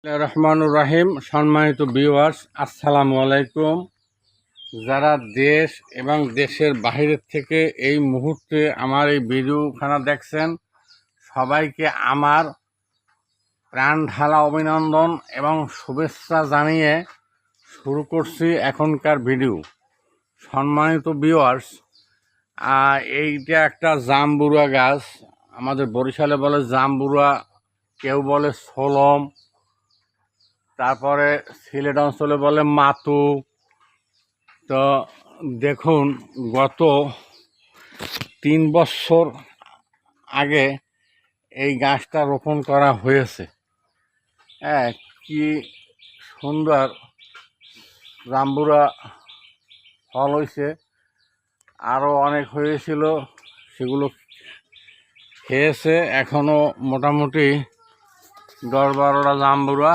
রহমানুর রাহিম। সম্মানিত ভিউয়ার্স, আসসালামু আলাইকুম। যারা দেশ এবং দেশের বাহিরের থেকে এই মুহূর্তে আমার এই ভিডিওখানা দেখছেন, সবাইকে আমার প্রাণ ঢালা অভিনন্দন এবং শুভেচ্ছা জানিয়ে শুরু করছি এখনকার ভিডিও। সম্মানিত ভিউয়ার্স, এইটা একটা জামবুড়া গাছ। আমাদের বরিশালে বলে জামবুড়া, কেউ বলে সোলম, তারপরে সিলেট অঞ্চলে বলে মাতু। তো দেখুন, গত 3 বছর আগে এই গাছটা রোপণ করা হয়েছে। হ্যাঁ, কি সুন্দর জাম্বুরা ফল হয়েছে, আরও অনেক হয়েছিল, সেগুলো খেয়েছে। এখনও মোটামুটি 10-12টা জাম্বুরা